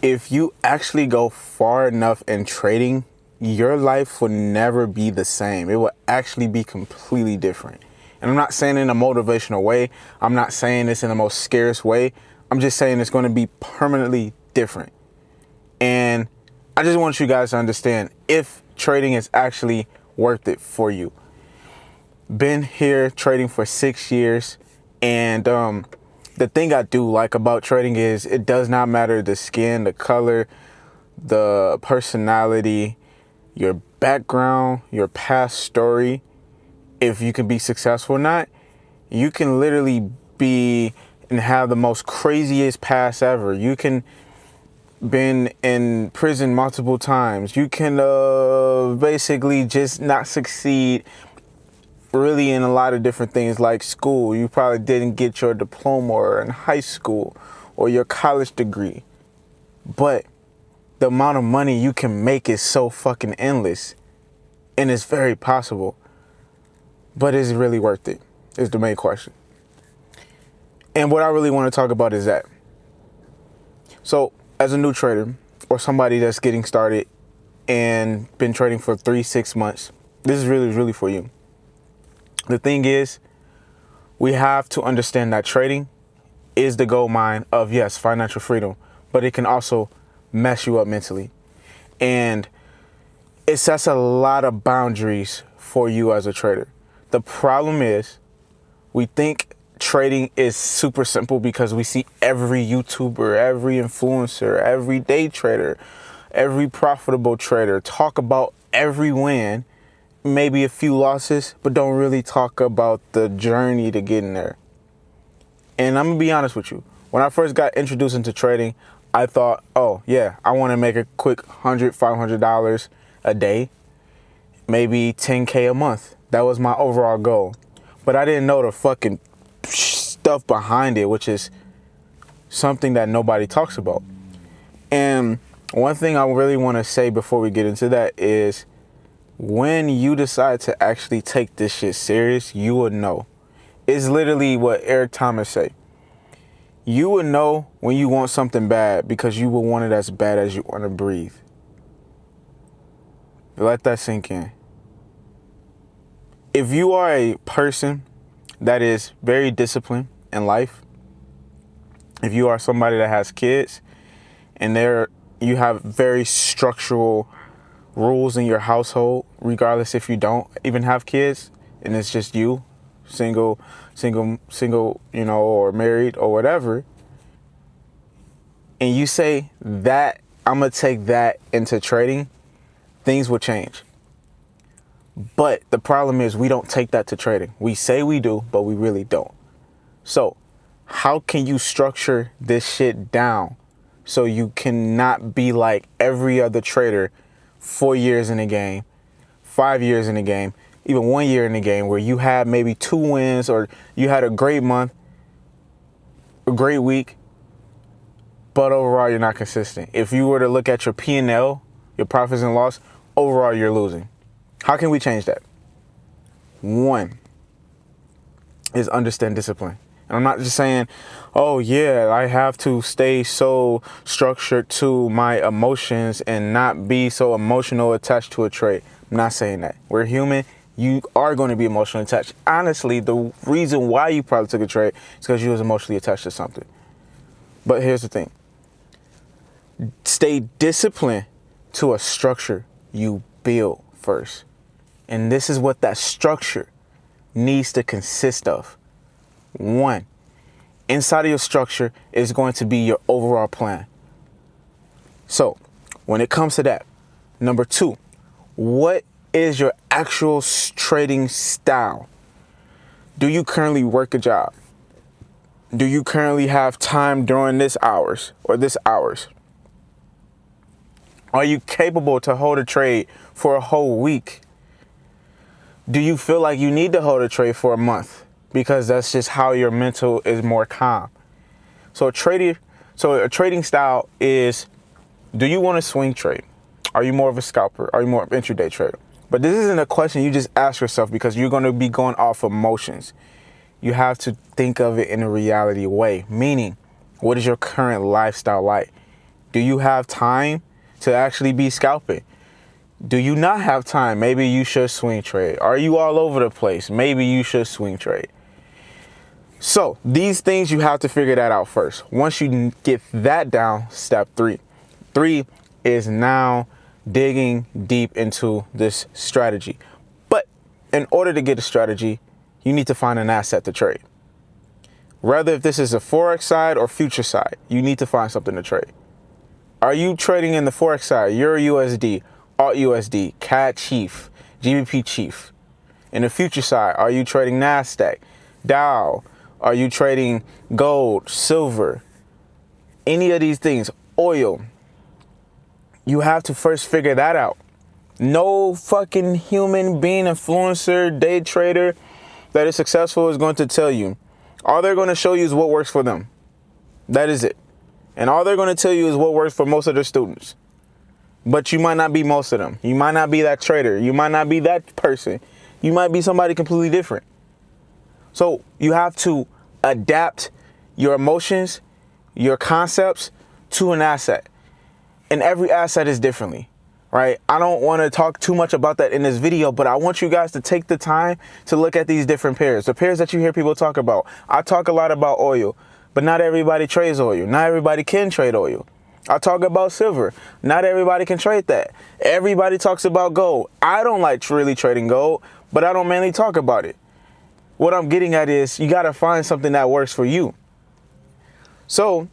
if you actually go far enough in trading, your life will never be the same. It will actually be completely different. And I'm not saying in a motivational way. I'm not saying this in the most scarce way. I'm just saying it's going to be permanently different. And I just want you guys to understand if trading is actually worth it for you. Been here trading for 6 years, and the thing I do like about trading is it does not matter the skin, the color, the personality, your background, your past story. If you can be successful or not, you can literally be and have the most craziest past ever. You can been in prison multiple times. You can basically just not succeed really in a lot of different things like school. You probably didn't get your diploma or in high school or your college degree. But the amount of money you can make is so fucking endless. And it's very possible. But is it really worth it? Is the main question. And what I really want to talk about is that. So as a new trader or somebody that's getting started and been trading for 3-6 months, this is really for you. The thing is, we have to understand that trading is the gold mine of, yes, financial freedom, but it can also mess you up mentally. And it sets a lot of boundaries for you as a trader. The problem is we think trading is super simple because we see every YouTuber, every influencer, every day trader, every profitable trader talk about every win, maybe a few losses, but don't really talk about the journey to getting there. And I'm gonna be honest with you. When I first got introduced into trading, I thought, oh yeah, I want to make a quick $100, $500 a day, maybe 10K a month. That was my overall goal. But I didn't know the fucking stuff behind it, which is something that nobody talks about. And one thing I really want to say before we get into that is when you decide to actually take this shit serious, you will know. It's literally what Eric Thomas say. You will know when you want something bad because you will want it as bad as you want to breathe. Let that sink in. If you are a person that is very disciplined in life, if you are somebody that has kids and you have very structural rules in your household, regardless if you don't even have kids and it's just you, single, or married or whatever, and you say that I'm gonna take that into trading, things will change. But the problem is we don't take that to trading. We say we do, but we really don't. So how can you structure this shit down so you cannot be like every other trader 4 years in the game, 5 years in the game, even 1 year in the game where you had maybe 2 wins or you had a great month, a great week, but overall you're not consistent. If you were to look at your P&L, your profits and loss, overall you're losing. How can we change that? One is understand discipline. And I'm not just saying, oh yeah, I have to stay so structured to my emotions and not be so emotional attached to a trade. I'm not saying that. We're human. You are going to be emotionally attached. Honestly, the reason why you probably took a trade is because you was emotionally attached to something. But here's the thing. Stay disciplined to a structure you build first. And this is what that structure needs to consist of. One, inside of your structure is going to be your overall plan. So when it comes to that, number 2, what is your actual trading style? Do you currently work a job? Do you currently have time during this hours or this hours? Are you capable to hold a trade for a whole week? Do you feel like you need to hold a trade for a month? Because that's just how your mental is more calm. So a trading style is, do you want to swing trade? Are you more of a scalper? Are you more of an intraday trader? But this isn't a question you just ask yourself because you're going to be going off emotions. You have to think of it in a reality way, meaning what is your current lifestyle like? Do you have time to actually be scalping? Do you not have time? Maybe you should swing trade. Are you all over the place? Maybe you should swing trade. So these things, you have to figure that out first. Once you get that down, step 3. 3 is now digging deep into this strategy. But in order to get a strategy, you need to find an asset to trade. Whether if this is a Forex side or future side, you need to find something to trade. Are you trading in the Forex side, Euro USD, Alt USD, CAD Chief, GBP Chief? In the future side, are you trading NASDAQ, Dow? Are you trading gold, silver, any of these things, oil? You have to first figure that out. No fucking human being, influencer, day trader that is successful is going to tell you. All they're going to show you is what works for them. That is it. And all they're going to tell you is what works for most of their students. But you might not be most of them. You might not be that trader. You might not be that person. You might be somebody completely different. So you have to adapt your emotions, your concepts to an asset. And every asset is differently, right? I don't want to talk too much about that in this video, but I want you guys to take the time to look at these different pairs. The pairs that you hear people talk about. I talk a lot about oil, but not everybody trades oil. Not everybody can trade oil. I talk about silver. Not everybody can trade that. Everybody talks about gold. I don't like really trading gold, but I don't mainly talk about it. What I'm getting at is you got to find something that works for you. So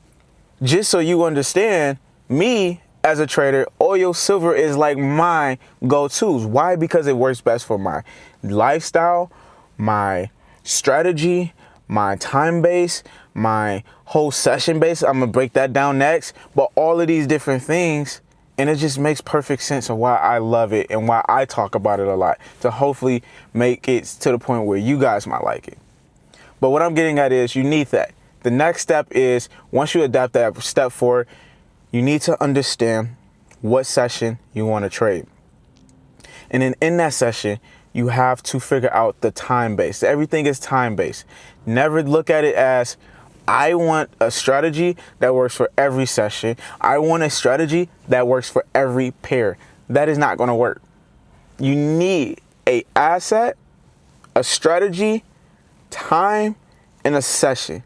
just so you understand, me as a trader, oil, silver is like my go-tos. Why? Because it works best for my lifestyle, my strategy, my time base, my whole session base. I'm going to break that down next. But all of these different things, and it just makes perfect sense of why I love it and why I talk about it a lot, to hopefully make it to the point where you guys might like it. But what I'm getting at is you need that. The next step is, once you adapt that, step 4, you need to understand what session you want to trade. And then in that session, you have to figure out the time base. Everything is time based. Never look at it as, I want a strategy that works for every session. I want a strategy that works for every pair. That is not going to work. You need an asset, a strategy, time, and a session.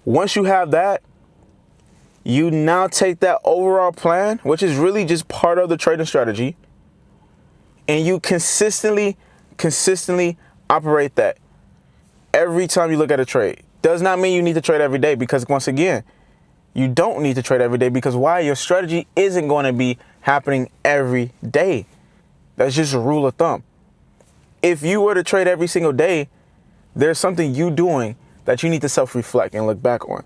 Once you have that, you now take that overall plan, which is really just part of the trading strategy, and you consistently operate that every time you look at a trade. Does not mean you need to trade every day, because once again, you don't need to trade every day, because why? Your strategy isn't going to be happening every day. That's just a rule of thumb. If you were to trade every single day, there's something you doing that you need to self-reflect and look back on.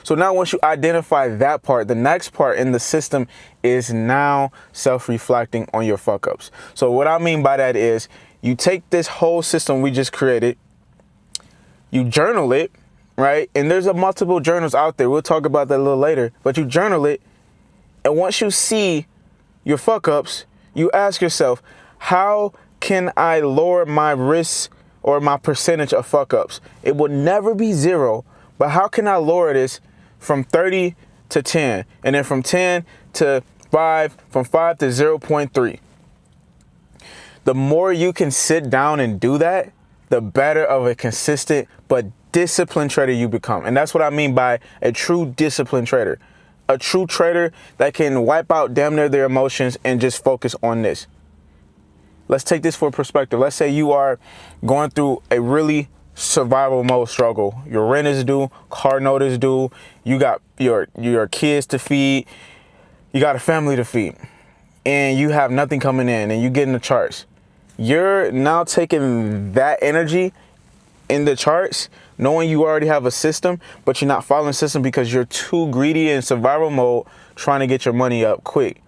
So now once you identify that part, the next part in the system is now self-reflecting on your fuck-ups. So what I mean by that is, you take this whole system we just created, you journal it, right? And there's multiple journals out there. We'll talk about that a little later. But you journal it, and once you see your fuck-ups, you ask yourself, how can I lower my risk or my percentage of fuck-ups? It will never be 0, but how can I lower this from 30 to 10, and then from 10 to 5, from 5 to 0.3? The more you can sit down and do that, the better of a consistent but disciplined trader you become. And that's what I mean by a true disciplined trader. A true trader that can wipe out damn near their emotions and just focus on this. Let's take this for perspective. Let's say you are going through a really survival mode struggle. Your rent is due, car note is due, you got your kids to feed, you got a family to feed, and you have nothing coming in, and you get in the charts. You're now taking that energy in the charts, knowing you already have a system, but you're not following the system because you're too greedy in survival mode, trying to get your money up quick.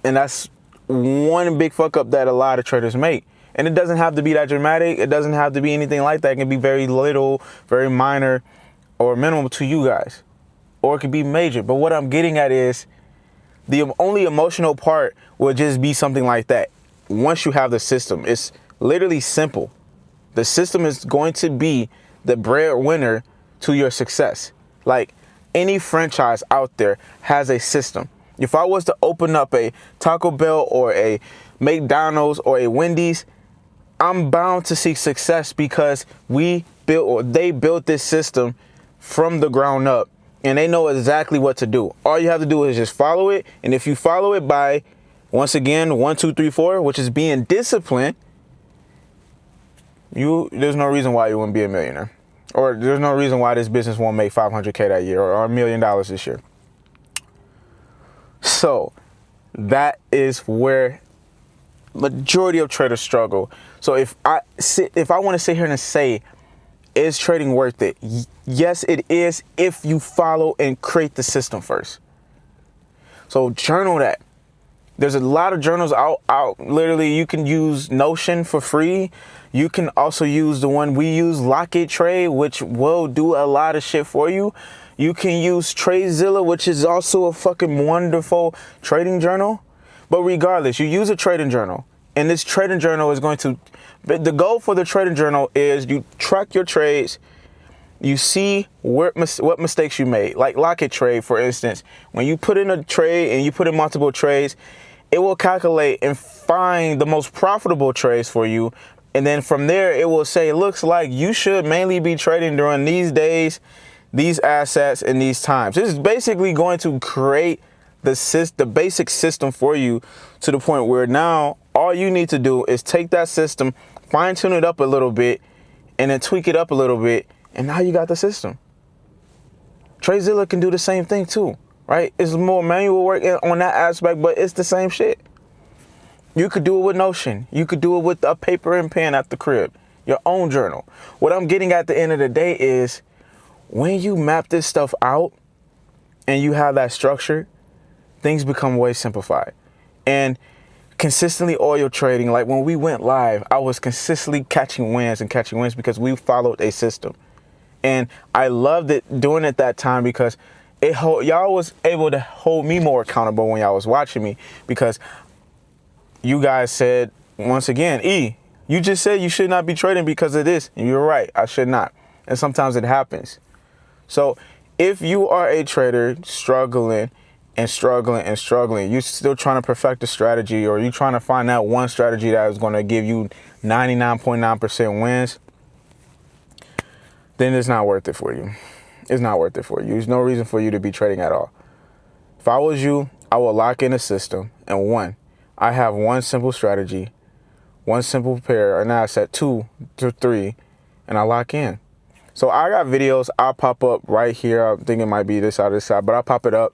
And that's one big fuck up that a lot of traders make. And it doesn't have to be that dramatic. It doesn't have to be anything like that. It can be very little, very minor, or minimal to you guys. Or it could be major. But what I'm getting at is, the only emotional part will just be something like that. Once you have the system, it's literally simple. The system is going to be the breadwinner to your success. Like, Any franchise out there has a system. If I was to open up a Taco Bell or a McDonald's or a Wendy's, I'm bound to see success because they built this system from the ground up, and they know exactly what to do. All you have to do is just follow it. And if you follow it by, once again, 1, 2, 3, 4, which is being disciplined, there's no reason why you wouldn't be a millionaire. Or there's no reason why this business won't make $500K that year or $1 million this year. So that is where majority of traders struggle. So if I want to sit here and say, is trading worth it? Yes, it is, if you follow and create the system first. So journal that. There's a lot of journals out. Literally, you can use Notion for free. You can also use the one we use, Lock It Trade, which will do a lot of shit for you. You can use Tradezilla, which is also a fucking wonderful trading journal. But regardless, you use a trading journal, and this trading journal is going to, the goal for the trading journal is you track your trades. You see what mistakes you made. Like Lock It Trade, for instance, when you put in a trade and you put in multiple trades, it will calculate and find the most profitable trades for you. And then from there, it will say, looks like you should mainly be trading during these days, these assets, and these times. This is basically going to create the basic system for you to the point where now all you need to do is take that system, fine tune it up a little bit, and then tweak it up a little bit. And now you got the system. Tradezilla can do the same thing too, right? It's more manual work on that aspect, but it's the same shit. You could do it with Notion. You could do it with a paper and pen at the crib, your own journal. What I'm getting at the end of the day is when you map this stuff out and you have that structure, things become way simplified. And consistently oil trading, like when we went live, I was consistently catching wins because we followed a system. And I loved it doing it that time because y'all was able to hold me more accountable when y'all was watching me, because you guys said, once again, you just said you should not be trading because of this. And you're right, I should not. And sometimes it happens. So if you are a trader struggling, you're still trying to perfect a strategy, or you're trying to find that one strategy that is going to give you 99.9% wins, then it's not worth it for you. It's not worth it for you. There's no reason for you to be trading at all. If I was you, I would lock in a system. And I have one simple strategy, one simple pair, an asset, 2 to 3, and I lock in. So I got videos I'll pop up right here. I think it might be this side or this side, but I'll pop it up.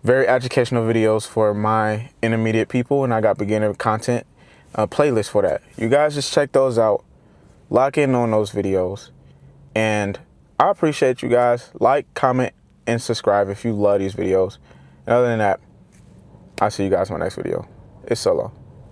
Very educational videos for my intermediate people, and I got beginner content playlist for that. You guys just check those out. Lock in on those videos. And I appreciate you guys. Like, comment, and subscribe if you love these videos. And other than that, I'll see you guys in my next video. It's solo.